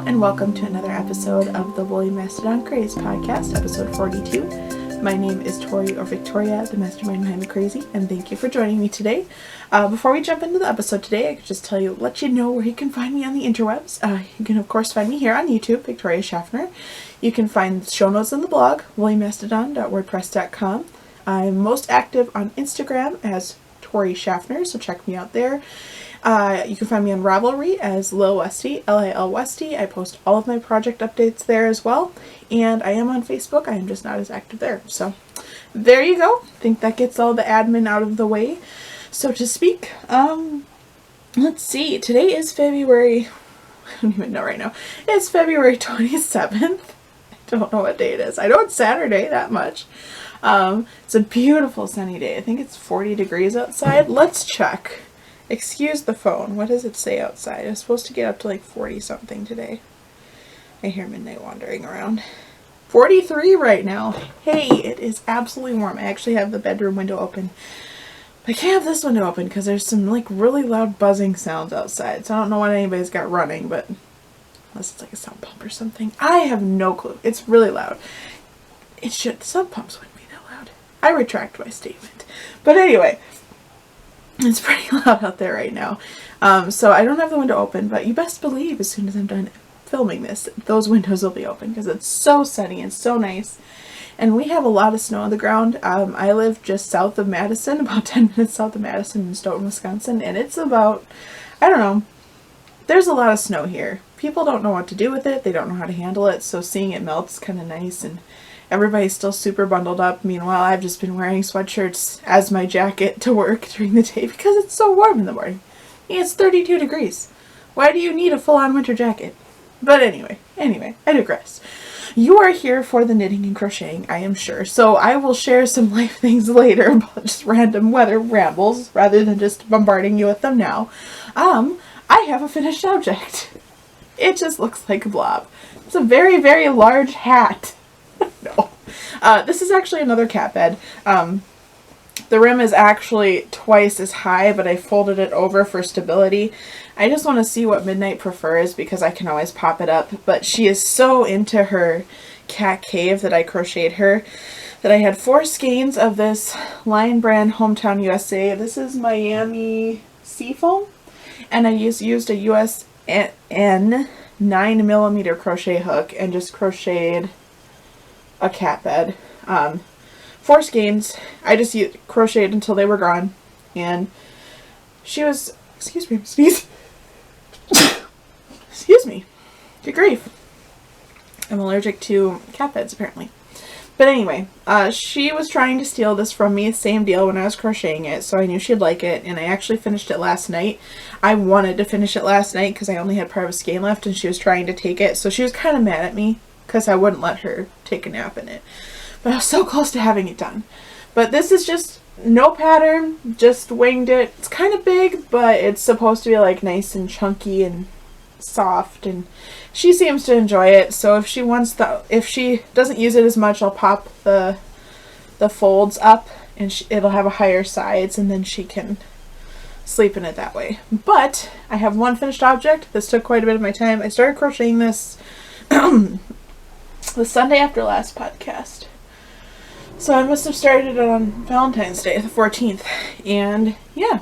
and welcome to another episode of the Woolly Mastadon Craze podcast, episode 42. My name is Tori, or Victoria, the mastermind behind the crazy, and thank you for joining me today. Before we jump into the episode today, I could just let you know where you can find me on the interwebs. You can of course find me here on YouTube, Victoria Schaffner. You can find show notes on the blog, woolymastadon.wordpress.com. I'm most active on Instagram as Tori Schaffner, so check me out there. You can find me on Ravelry as lilwestie, Lilwestie. I post all of my project updates there as well. And I am on Facebook. I am just not as active there. So there you go. I think that gets all the admin out of the way, so to speak. Let's see. Today is February. I don't even know right now. It's February 27th. I don't know what day it is. I know it's Saturday, that much. It's a beautiful sunny day. I think it's 40 degrees outside. Let's check. Excuse the phone. What does it say outside? It's supposed to get up to like 40 something today. I hear Midnight wandering around. 43 right now. Hey, it is absolutely warm. I actually have the bedroom window open. I can't have this window open because there's some like really loud buzzing sounds outside. So I don't know what anybody's got running, but unless it's like a sump pump or something. I have no clue. It's really loud. The sump pumps wouldn't be that loud. I retract my statement. But anyway, it's pretty loud out there right now. So I don't have the window open, but you best believe as soon as I'm done filming this, those windows will be open because it's so sunny and so nice. And we have a lot of snow on the ground. I live just south of Madison, about 10 minutes south of Madison in Stoughton, Wisconsin, and it's about, I don't know, there's a lot of snow here. People don't know what to do with it. They don't know how to handle it, so seeing it melt is kind of nice, and everybody's still super bundled up. Meanwhile, I've just been wearing sweatshirts as my jacket to work during the day because it's so warm in the morning. It's 32 degrees. Why do you need a full-on winter jacket? But anyway, I digress. You are here for the knitting and crocheting, I am sure. So I will share some life things later about just random weather rambles rather than just bombarding you with them now. I have a finished object. It just looks like a blob. It's a very, very large hat. No. This is actually another cat bed. The rim is actually twice as high, but I folded it over for stability. I just want to see what Midnight prefers because I can always pop it up. But she is so into her cat cave that I crocheted her that I had 4 skeins of this Lion Brand Hometown USA. This is Miami Seafoam. And I used a USN 9mm crochet hook and just crocheted a cat bed. 4 skeins. I just crocheted until they were gone, and she was, excuse me, excuse me, good grief, I'm allergic to cat beds apparently. But anyway, she was trying to steal this from me, same deal when I was crocheting it, so I knew she'd like it, and I actually finished it last night. I wanted to finish it last night because I only had part of a skein left, and she was trying to take it, so she was kind of mad at me because I wouldn't let her take a nap in it. But I was so close to having it done. But this is just no pattern, just winged it. It's kind of big, but it's supposed to be like nice and chunky and soft, and she seems to enjoy it. So if she doesn't use it as much, I'll pop the folds up and it'll have a higher sides, and then she can sleep in it that way. But I have one finished object. This took quite a bit of my time. I started crocheting this the Sunday after last podcast. So I must have started it on Valentine's Day, the 14th. And yeah,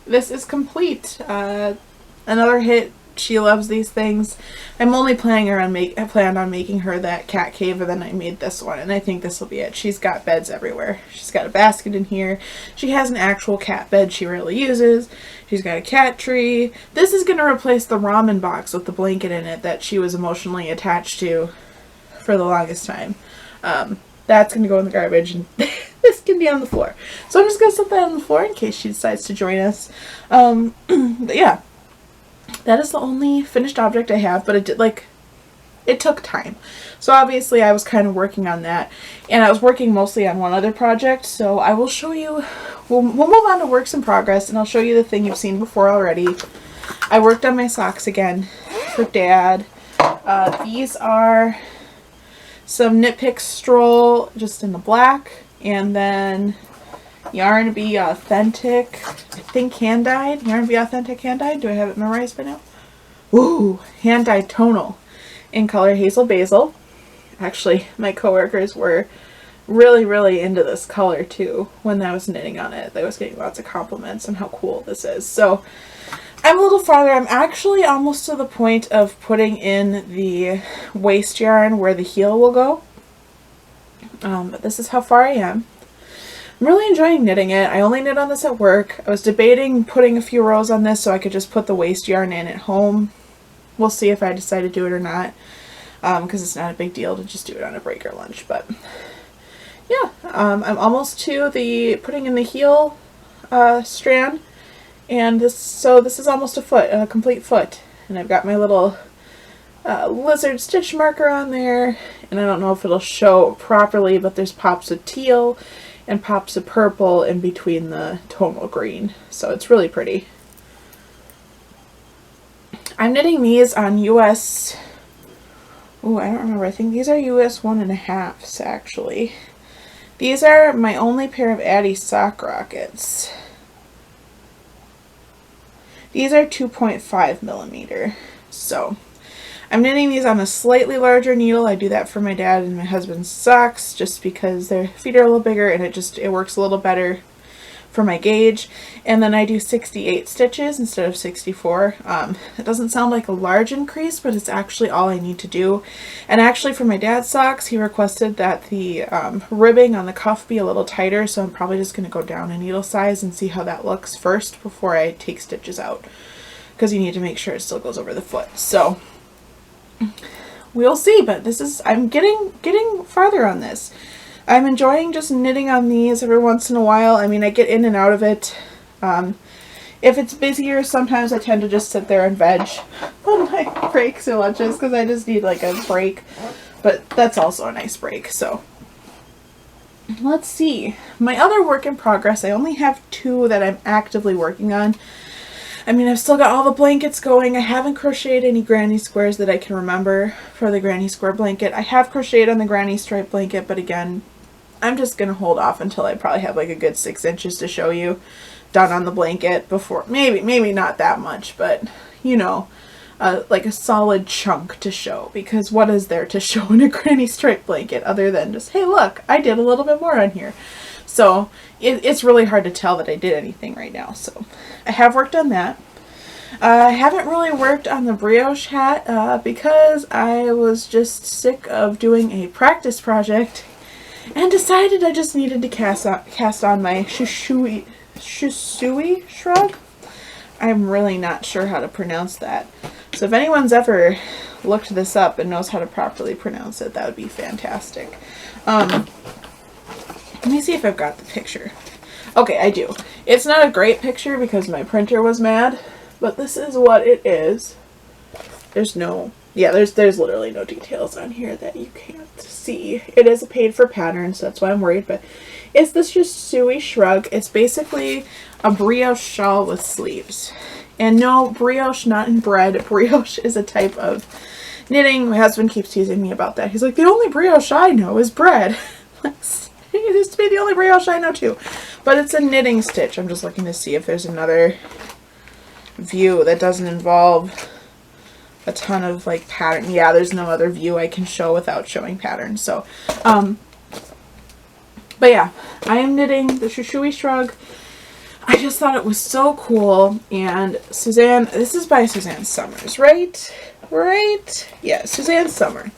this is complete. Another hit. She loves these things. I'm only planned on making her that cat cave, and then I made this one, and I think this will be it. She's got beds everywhere. She's got a basket in here. She has an actual cat bed she rarely uses. She's got a cat tree. This is going to replace the ramen box with the blanket in it that she was emotionally attached to for the longest time. That's going to go in the garbage, and this can be on the floor. So I'm just going to set that on the floor in case she decides to join us. But yeah, that is the only finished object I have, but it took time. So obviously I was kind of working on that, and I was working mostly on one other project, so I will show you, we'll move on to works in progress, and I'll show you the thing you've seen before already. I worked on my socks again for Dad. These are some Knit Picks Stroll just in the black, and then Yarn Bee Authentic, I think hand dyed. Yarn Bee Authentic hand dyed. Do I have it memorized by now? Ooh, hand dyed tonal. in color Hazel Basil. Actually, my coworkers were really into this color too when I was knitting on it. They was getting lots of compliments on how cool this is. So I'm a little farther. I'm actually almost to the point of putting in the waste yarn where the heel will go. But this is how far I am. I'm really enjoying knitting it. I only knit on this at work. I was debating putting a few rows on this so I could just put the waste yarn in at home. We'll see if I decide to do it or not, because it's not a big deal to just do it on a break or lunch. But yeah, I'm almost to the putting in the heel strand, and this is almost a complete foot, and I've got my little lizard stitch marker on there, and I don't know if it'll show properly, but there's pops of teal and pops of purple in between the tonal green, so it's really pretty. I'm knitting these on US, I don't remember, I think these are US 1.5s actually. These are my only pair of Addie sock rockets. These are 2.5 millimeter, so I'm knitting these on a slightly larger needle. I do that for my dad and my husband's socks just because their feet are a little bigger and it works a little better for my gauge. And then I do 68 stitches instead of 64. It doesn't sound like a large increase, but it's actually all I need to do. And actually for my dad's socks, he requested that the ribbing on the cuff be a little tighter, so I'm probably just going to go down a needle size and see how that looks first before I take stitches out, because you need to make sure it still goes over the foot. So we'll see, but I'm getting farther on this. I'm enjoying just knitting on these every once in a while. I mean, I get in and out of it. If it's busier, sometimes I tend to just sit there and veg on my breaks and lunches because I just need like a break. But that's also a nice break. So let's see. My other work in progress, I only have 2 that I'm actively working on. I mean, I've still got all the blankets going. I haven't crocheted any granny squares that I can remember for the granny square blanket. I have crocheted on the granny stripe blanket, but again, I'm just going to hold off until I probably have like a good 6 inches to show you done on the blanket before. Maybe not that much, but you know, like a solid chunk to show, because what is there to show in a granny stripe blanket other than just, hey look, I did a little bit more on here. So it's really hard to tell that I did anything right now. So I have worked on that. I haven't really worked on the brioche hat because I was just sick of doing a practice project and decided I just needed to cast on my Shushui shrug. I'm really not sure how to pronounce that. So if anyone's ever looked this up and knows how to properly pronounce it, that would be fantastic. Let me see if I've got the picture. Okay, I do. It's not a great picture because my printer was mad, but this is what it is. There's literally no details on here that you can't see. It is a paid for pattern, so that's why I'm worried, but it's this Shushui shrug. It's basically a brioche shawl with sleeves. And no, brioche not in bread. Brioche is a type of knitting. My husband keeps teasing me about that. He's like, the only brioche I know is bread. It used to be the only brioche I know too. But it's a knitting stitch. I'm just looking to see if there's another view that doesn't involve a ton of like pattern. Yeah, there's no other view I can show without showing patterns. So, but yeah, I am knitting the Shushui shrug. I just thought it was so cool. And Suzanne, this is by Suzanne Summers, right? Right? Yeah, Suzanne Summer.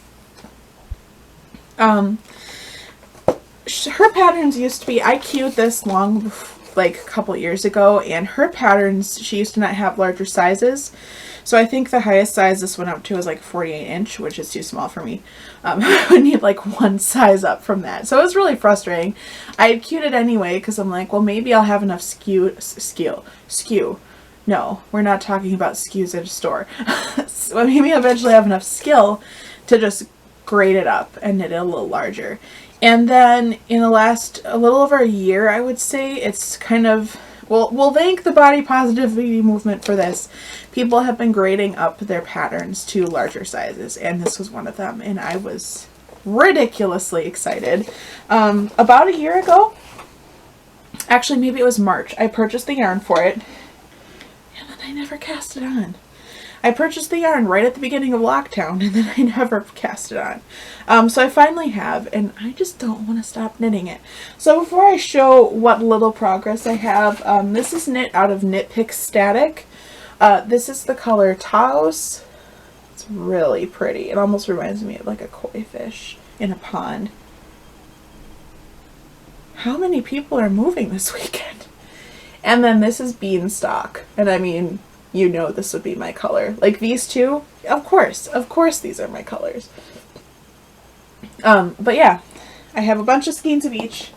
Her patterns used to be, I queued this long, like a couple years ago, and her patterns, she used to not have larger sizes. So I think the highest size this went up to is like 48 inch, which is too small for me. I would need like one size up from that. So it was really frustrating. I had queued it anyway because I'm like, well, maybe I'll have enough skew. No, we're not talking about skews at a store. So maybe I'll eventually have enough skill to just grade it up and knit it a little larger. And then in the last, a little over a year, I would say, it's kind of, we'll thank the body positivity movement for this. People have been grading up their patterns to larger sizes, and this was one of them, and I was ridiculously excited. About a year ago, actually maybe it was March, I purchased the yarn for it, and then I never cast it on. I purchased the yarn right at the beginning of lockdown, and then I never cast it on. So I finally have, and I just don't want to stop knitting it. So before I show what little progress I have, this is knit out of Knit Pick Static. This is the color Taos. It's really pretty. It almost reminds me of like a koi fish in a pond. How many people are moving this weekend? And then this is Beanstalk, and I mean, you know this would be my color. Like these two, of course these are my colors. But yeah, I have a bunch of skeins of each,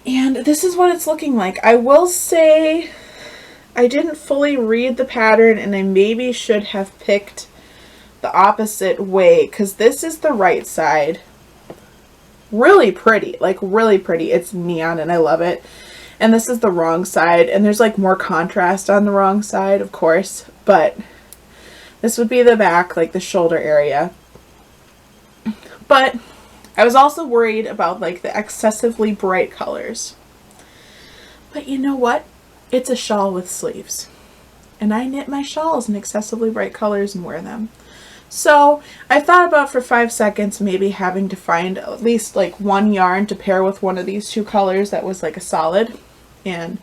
and this is what it's looking like. I will say I didn't fully read the pattern, and I maybe should have picked the opposite way, because this is the right side. Really pretty, like really pretty. It's neon and I love it. And this is the wrong side, and there's like more contrast on the wrong side, of course, but this would be the back, like the shoulder area. But I was also worried about like the excessively bright colors. But you know what? It's a shawl with sleeves, and I knit my shawls in excessively bright colors and wear them. So I thought about for 5 seconds maybe having to find at least like one yarn to pair with one of these two colors that was like a solid. And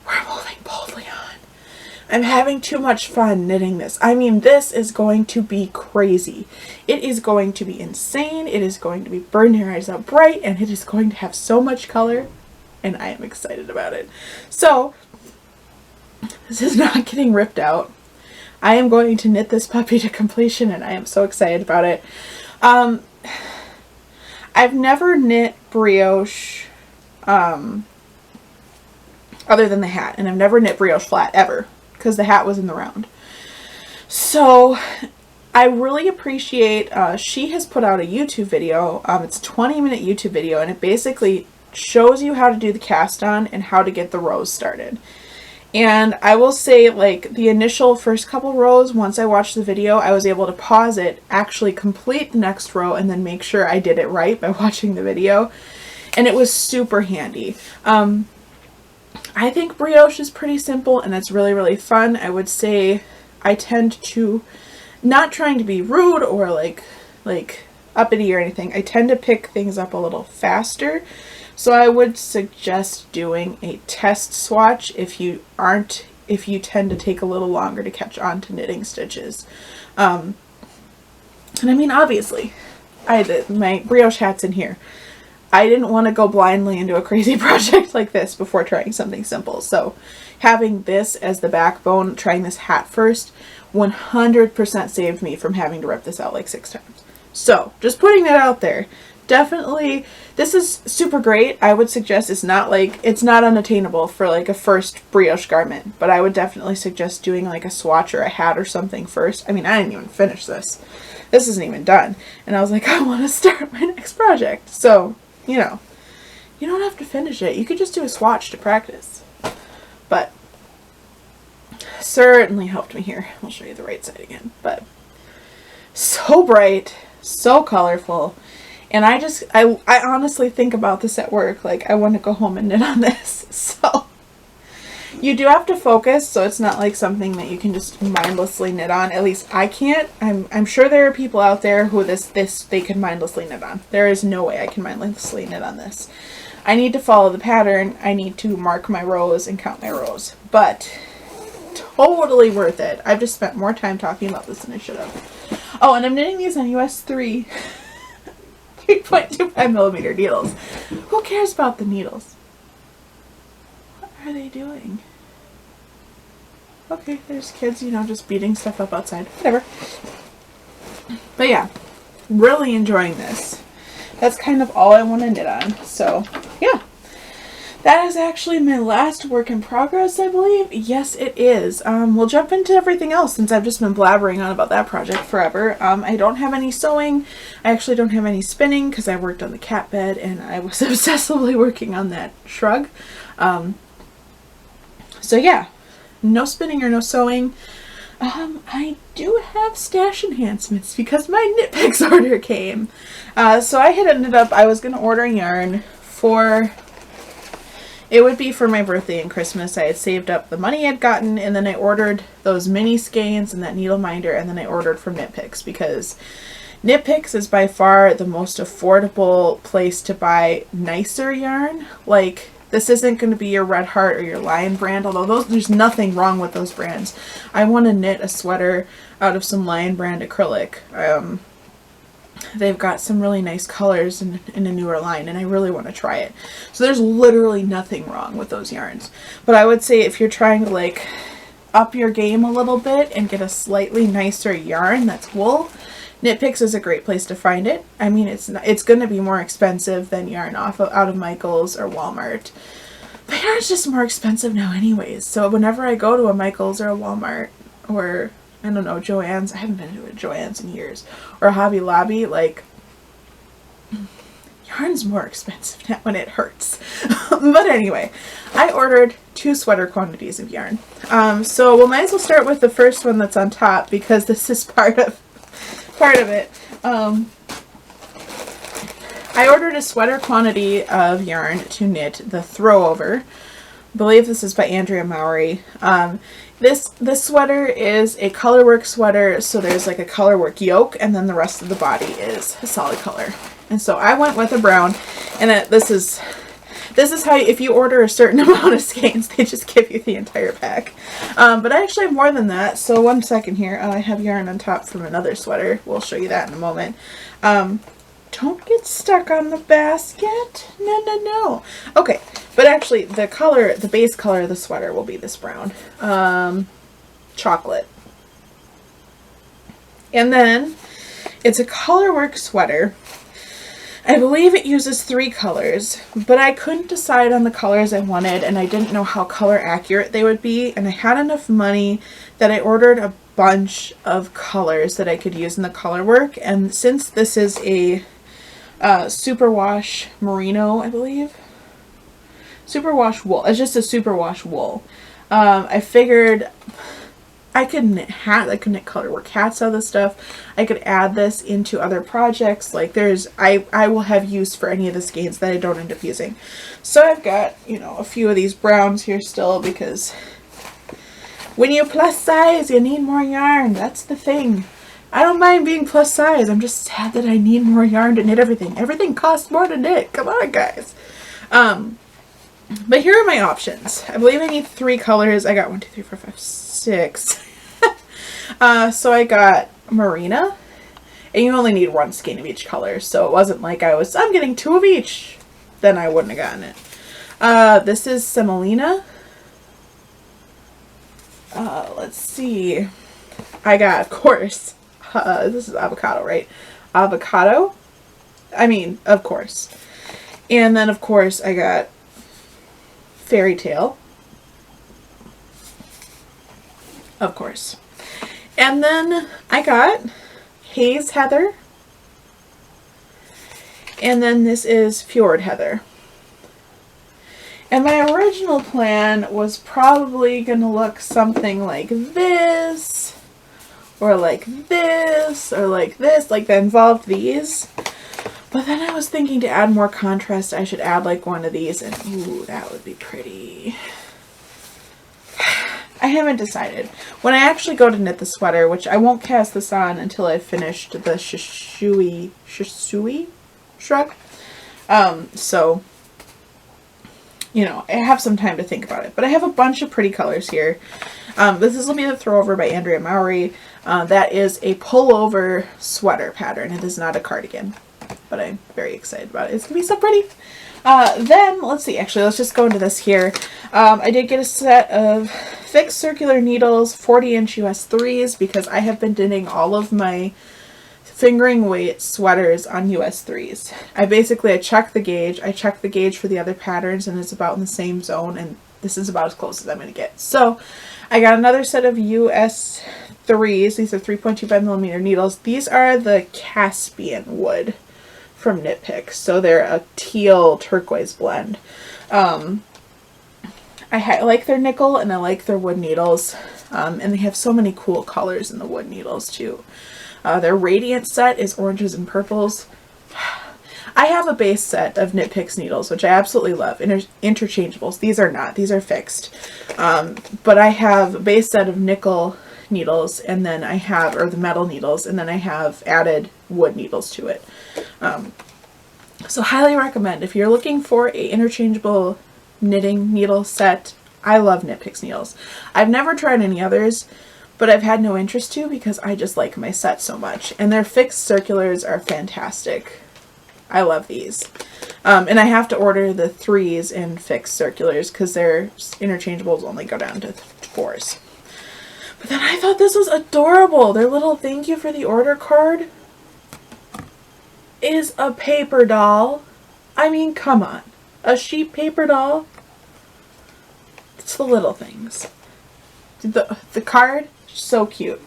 we're moving boldly on. I'm having too much fun knitting this. I mean, this is going to be crazy. It is going to be insane. It is going to be burn your eyes out bright, and it is going to have so much color, and I am excited about it. So this is not getting ripped out. I am going to knit this puppy to completion, and I am so excited about it. I've never knit brioche other than the hat, and I've never knit brioche flat ever because the hat was in the round. So I really appreciate, she has put out a YouTube video. It's a 20-minute YouTube video, and it basically shows you how to do the cast on and how to get the rows started. And I will say, like, the initial first couple rows, once I watched the video, I was able to pause it, actually complete the next row, and then make sure I did it right by watching the video. And it was super handy. I think brioche is pretty simple, and it's really, really fun. I would say I tend to, not trying to be rude or like uppity or anything, I tend to pick things up a little faster. So I would suggest doing a test swatch if you tend to take a little longer to catch on to knitting stitches. And I mean, obviously, my brioche hat's in here. I didn't want to go blindly into a crazy project like this before trying something simple. So having this as the backbone, trying this hat first, 100% saved me from having to rip this out like 6 times. So just putting that out there. Definitely, this is super great. I would suggest it's not unattainable for like a first brioche garment, but I would definitely suggest doing like a swatch or a hat or something first. I mean, I didn't even finish this. This isn't even done. And I was like, I want to start my next project. So, you know, you don't have to finish it. You could just do a swatch to practice. But certainly helped me here. I'll show you the right side again. But so bright, so colorful. And I honestly think about this at work. Like, I want to go home and knit on this. So you do have to focus, so it's not like something that you can just mindlessly knit on. At least I can't. I'm sure there are people out there who they can mindlessly knit on. There is no way I can mindlessly knit on this. I need to follow the pattern. I need to mark my rows and count my rows. But totally worth it. I've just spent more time talking about this than I should have. Oh, and I'm knitting these on US 3. 3.25 millimeter needles. Who cares about the needles? What are they doing? Okay, there's kids, you know, just beating stuff up outside. Whatever. But yeah, really enjoying this. That's kind of all I want to knit on. So, yeah. That is actually my last work in progress, I believe. Yes, it is. We'll jump into everything else since I've just been blabbering on about that project forever. I don't have any sewing. I actually don't have any spinning because I worked on the cat bed and I was obsessively working on that shrug. So yeah, no spinning or no sewing. I do have stash enhancements because my Knit Picks order came. So I had ended up, I was going to order yarn for... it would be for my birthday and Christmas. I had saved up the money I'd gotten, and then I ordered those mini skeins and that needle minder, and then I ordered from Knit Picks, because Knit Picks is by far the most affordable place to buy nicer yarn. Like, this isn't going to be your Red Heart or your Lion brand, although there's nothing wrong with those brands. I want to knit a sweater out of some Lion brand acrylic. They've got some really nice colors in a newer line, and I really want to try it. So there's literally nothing wrong with those yarns. But I would say if you're trying to like up your game a little bit and get a slightly nicer yarn that's wool, Knit Picks is a great place to find it. I mean, it's going to be more expensive than yarn out of Michael's or Walmart. But yarn's just more expensive now anyways. So whenever I go to a Michael's or a Walmart or, I don't know, Joann's, I haven't been to a Joann's in years, or a Hobby Lobby, like, yarn's more expensive now when it hurts. But anyway, I ordered 2 sweater quantities of yarn. So we might as well start with the first one that's on top, because this is part of it. I ordered a sweater quantity of yarn to knit the throwover. I believe this is by Andrea Mowry. This sweater is a colorwork sweater, so there's like a colorwork yoke, and then the rest of the body is a solid color. And so I went with a brown, and this is how, if you order a certain amount of skeins, they just give you the entire pack. But I actually have more than that, so one second here. I have yarn on top from another sweater. We'll show you that in a moment. Don't get stuck on the basket. No. Okay, but actually the base color of the sweater will be this brown. Chocolate. And then it's a colorwork sweater. I believe it uses 3 colors, but I couldn't decide on the colors I wanted, and I didn't know how color accurate they would be, and I had enough money that I ordered a bunch of colors that I could use in the color work. And since this is a superwash merino, I believe, superwash wool, it's just a superwash wool, I figured I could knit hats, I could knit colorwork hats out of this stuff. I could add this into other projects. Like I will have use for any of the skeins that I don't end up using. So I've got, you know, a few of these browns here still, because when you plus size, you need more yarn. That's the thing. I don't mind being plus size. I'm just sad that I need more yarn to knit everything. Everything costs more to knit. Come on, guys. But here are my options. I believe I need 3 colors. I got 1, 2, 3, 4, 5, 6. So I got Marina, and you only need 1 skein of each color, so it wasn't like I'm getting 2 of each, then I wouldn't have gotten it. This is Semolina. Let's see. I got, of course, this is avocado, right? Avocado. I mean, of course. And then, of course, I got Fairy Tale. Of course. And then I got Haze Heather. And then this is Fjord Heather. And my original plan was probably going to look something like this, or like this, or like this, like that involved these. But then I was thinking to add more contrast, I should add like one of these, and ooh, that would be pretty. I haven't decided. When I actually go to knit the sweater, which I won't cast this on until I've finished the Shisui shrug. So, you know, I have some time to think about it. But I have a bunch of pretty colors here. This will be the Throwover by Andrea Mowry. That is a pullover sweater pattern. It is not a cardigan. But I'm very excited about it. It's going to be so pretty. Then, let's see, actually, let's just go into this here. I did get a set of fixed circular needles, 40-inch US 3s, because I have been knitting all of my fingering weight sweaters on US 3s. I check the gauge. I check the gauge for the other patterns, and it's about in the same zone, and this is about as close as I'm going to get. So, I got another set of US 3s. These are 3.25mm needles. These are the Caspian wood from Knit Picks, so they're a teal turquoise blend. I like their nickel, and I like their wood needles, and they have so many cool colors in the wood needles too. Their radiant set is oranges and purples. I have a base set of Knit Picks needles, which I absolutely love. Interchangeables. These are not. These are fixed. But I have a base set of nickel needles, and then I have, or the metal needles, and then I have added wood needles to it. So highly recommend if you're looking for a interchangeable knitting needle set. I love Knit Picks needles. I've never tried any others, but I've had no interest to because I just like my set so much. And their fixed circulars are fantastic. I love these. And I have to order the 3s in fixed circulars because their interchangeables only go down to 4s. But then I thought this was adorable. Their little thank you for the order card is a paper doll. I mean, come on. A sheep paper doll? It's the little things. The card, so cute.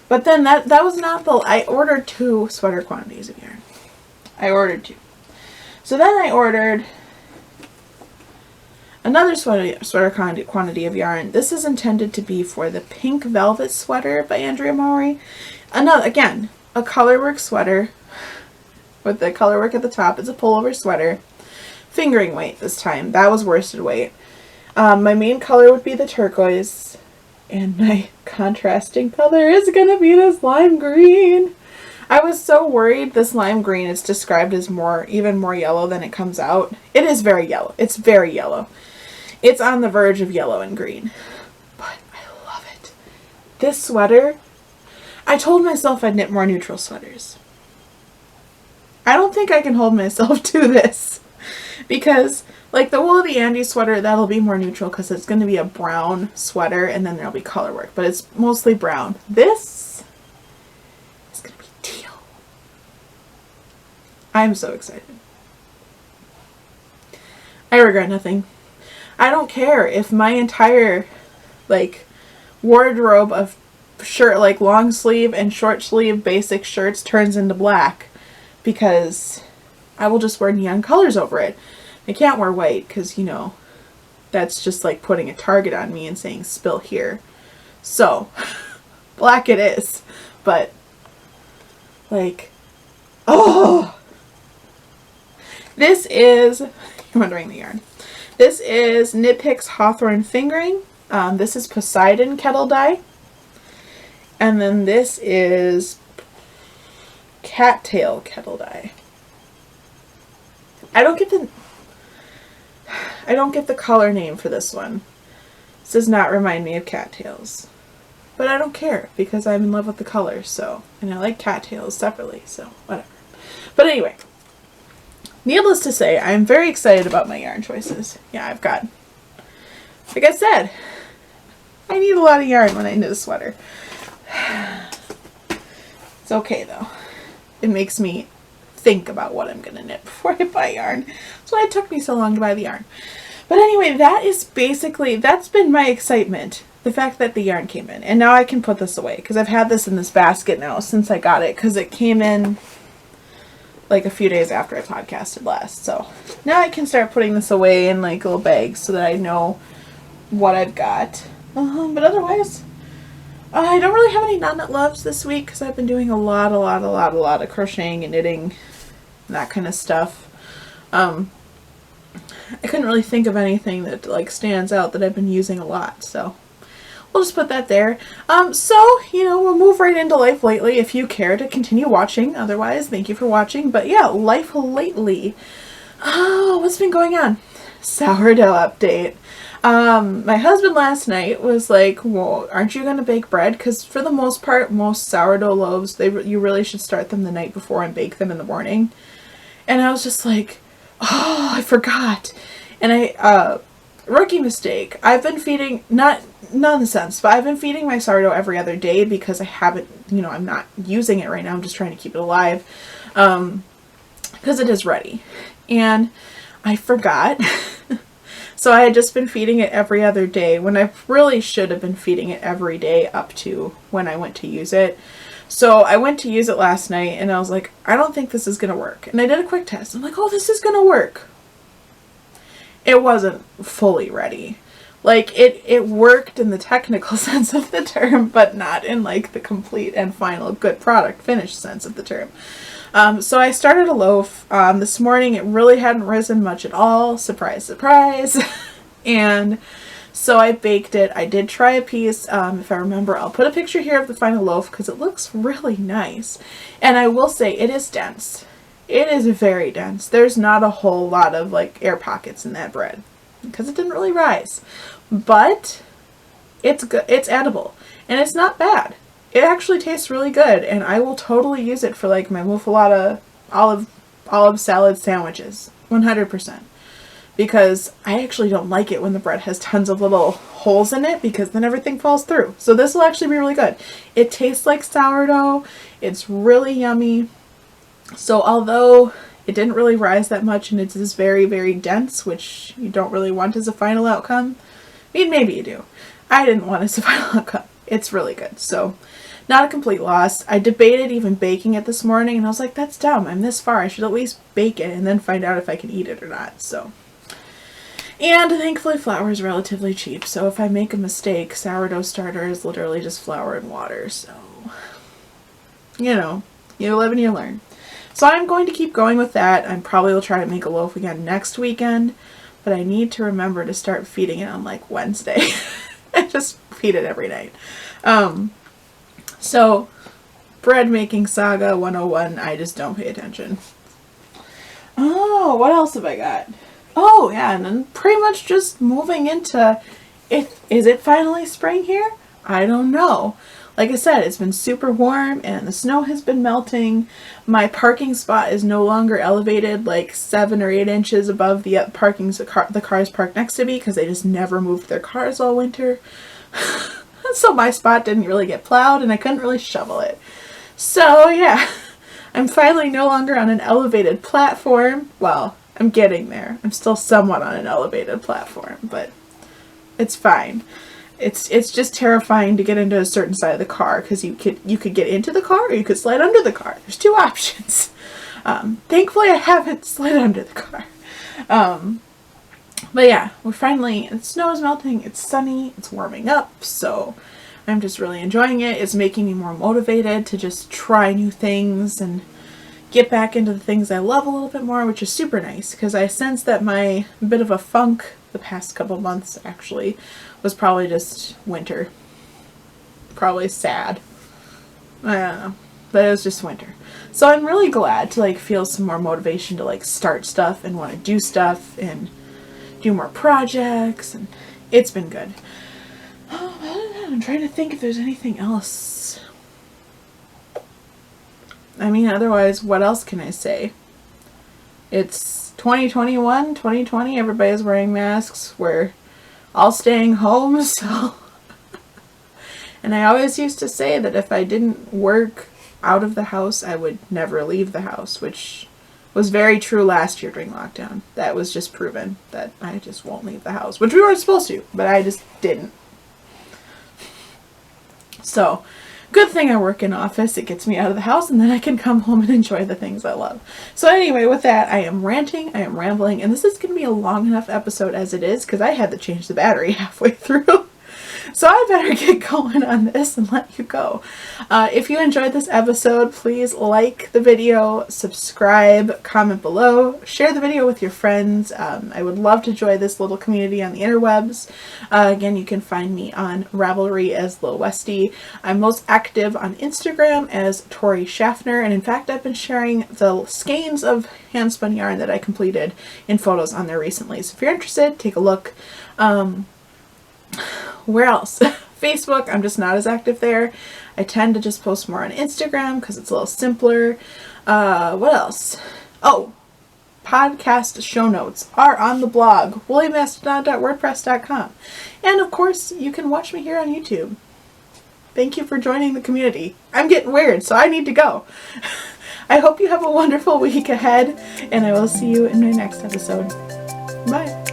But then that was not the... I ordered 2 sweater quantities of yarn. I ordered 2. So then I ordered another sweater quantity of yarn. This is intended to be for the Pink Velvet Sweater by Andrea Mowry. Again, a colorwork sweater with the colorwork at the top. It's a pullover sweater. Fingering weight this time. That was worsted weight. My main color would be the turquoise. And my contrasting color is going to be this lime green. I was so worried. This lime green is described as even more yellow than it comes out. It is very yellow. It's very yellow. It's on the verge of yellow and green. But I love it. This sweater, I told myself I'd knit more neutral sweaters. I don't think I can hold myself to this. Because, like the Wool of the Andes sweater, that'll be more neutral because it's going to be a brown sweater and then there'll be color work. But it's mostly brown. This is going to be teal. I'm so excited. I regret nothing. I don't care if my entire, like, wardrobe of long sleeve and short sleeve basic shirts turns into black. Because I will just wear neon colors over it. I can't wear white because, you know, that's just like putting a target on me and saying spill here. So, black it is. But, like, oh! This is, you're wondering the yarn. This is Knit Picks Hawthorne Fingering. This is Poseidon kettle dye. And then this is Cattail kettle dye. I don't get the color name for this one. This does not remind me of cattails. But I don't care because I'm in love with the color, so. And I like cattails separately, so whatever. But anyway, needless to say, I'm very excited about my yarn choices. Yeah, I've got, like I said, I need a lot of yarn when I knit a sweater. It's okay though. It makes me think about what I'm going to knit before I buy yarn. That's why it took me so long to buy the yarn. But anyway, that's been my excitement. The fact that the yarn came in. And now I can put this away because I've had this in this basket now since I got it because it came in like a few days after I podcasted last. So now I can start putting this away in like little bags so that I know what I've got. But otherwise, I don't really have any non-knit loves this week because I've been doing a lot of crocheting and knitting and that kind of stuff. I couldn't really think of anything that like stands out that I've been using a lot, so we'll just put that there. So, you know, we'll move right into life lately if you care to continue watching. Otherwise, thank you for watching. But yeah, life lately. Oh, what's been going on? Sourdough update. My husband last night was like, well, aren't you going to bake bread? Because for the most part, most sourdough loaves, you really should start them the night before and bake them in the morning. And I was just like, oh, I forgot. And rookie mistake. I've been feeding, not nonsense, but I've been feeding my sourdough every other day because I haven't, you know, I'm not using it right now. I'm just trying to keep it alive. Because it is ready. And I forgot. So I had just been feeding it every other day when I really should have been feeding it every day up to when I went to use it. So I went to use it last night and I was like, I don't think this is going to work. And I did a quick test. I'm like, oh, this is going to work. It wasn't fully ready. Like it worked in the technical sense of the term, but not in like the complete and final good product finished sense of the term. So I started a loaf this morning. It really hadn't risen much at all. Surprise, surprise. And so I baked it. I did try a piece. If I remember, I'll put a picture here of the final loaf because it looks really nice. And I will say it is dense. It is very dense. There's not a whole lot of like air pockets in that bread because it didn't really rise. But it's good. It's edible and it's not bad. It actually tastes really good, and I will totally use it for like my muffalata olive salad sandwiches. 100%. Because I actually don't like it when the bread has tons of little holes in it because then everything falls through. So this will actually be really good. It tastes like sourdough. It's really yummy. So although it didn't really rise that much and it's just very, very dense, which you don't really want as a final outcome. I mean, maybe you do. I didn't want as a final outcome. It's really good. So not a complete loss. I debated even baking it this morning and I was like, that's dumb. I'm this far. I should at least bake it and then find out if I can eat it or not. So, and thankfully flour is relatively cheap. So if I make a mistake, sourdough starter is literally just flour and water. So, you know, you live and you learn. So I'm going to keep going with that. I probably will try to make a loaf again next weekend, but I need to remember to start feeding it on like Wednesday. I just feed it every night. So, bread making saga 101, I just don't pay attention. Oh, what else have I got? Oh, yeah, and then pretty much just moving into, is it finally spring here? I don't know. Like I said, it's been super warm and the snow has been melting. My parking spot is no longer elevated like 7 or 8 inches above the the cars parked next to me because they just never moved their cars all winter. So my spot didn't really get plowed and I couldn't really shovel it. So yeah, I'm finally no longer on an elevated platform. Well, I'm getting there. I'm still somewhat on an elevated platform, but it's fine. It's just terrifying to get into a certain side of the car because you could get into the car or you could slide under the car. There's 2 options. Thankfully I haven't slid under the car. But yeah, we're finally, the snow is melting, it's sunny, it's warming up, so I'm just really enjoying it. It's making me more motivated to just try new things and get back into the things I love a little bit more, which is super nice because I sense that my bit of a funk the past couple months actually was probably just winter. Probably sad. I don't know. But it was just winter. So I'm really glad to like feel some more motivation to like start stuff and want to do stuff and do more projects, and it's been good. Oh, I don't know. I'm trying to think if there's anything else. I mean, otherwise, what else can I say? It's 2021, 2020, everybody's wearing masks. We're all staying home, so... And I always used to say that if I didn't work out of the house, I would never leave the house, which was very true last year during lockdown. That was just proven that I just won't leave the house, which we weren't supposed to, but I just didn't. So, good thing I work in office. It gets me out of the house and then I can come home and enjoy the things I love. So anyway, with that, I am ranting, I am rambling, and this is going to be a long enough episode as it is because I had to change the battery halfway through. So I better get going on this and let you go. If you enjoyed this episode, please like the video, subscribe, comment below, share the video with your friends. I would love to join this little community on the interwebs. Again, you can find me on Ravelry as lilwestie. I'm most active on Instagram as Tori Schaffner, and in fact, I've been sharing the skeins of handspun yarn that I completed in photos on there recently. So if you're interested, take a look. Where else? Facebook, I'm just not as active there. I tend to just post more on Instagram because it's a little simpler. What else? Oh, podcast show notes are on the blog, woolymastadon.wordpress.com. And of course, you can watch me here on YouTube. Thank you for joining the community. I'm getting weird, so I need to go. I hope you have a wonderful week ahead, and I will see you in my next episode. Bye.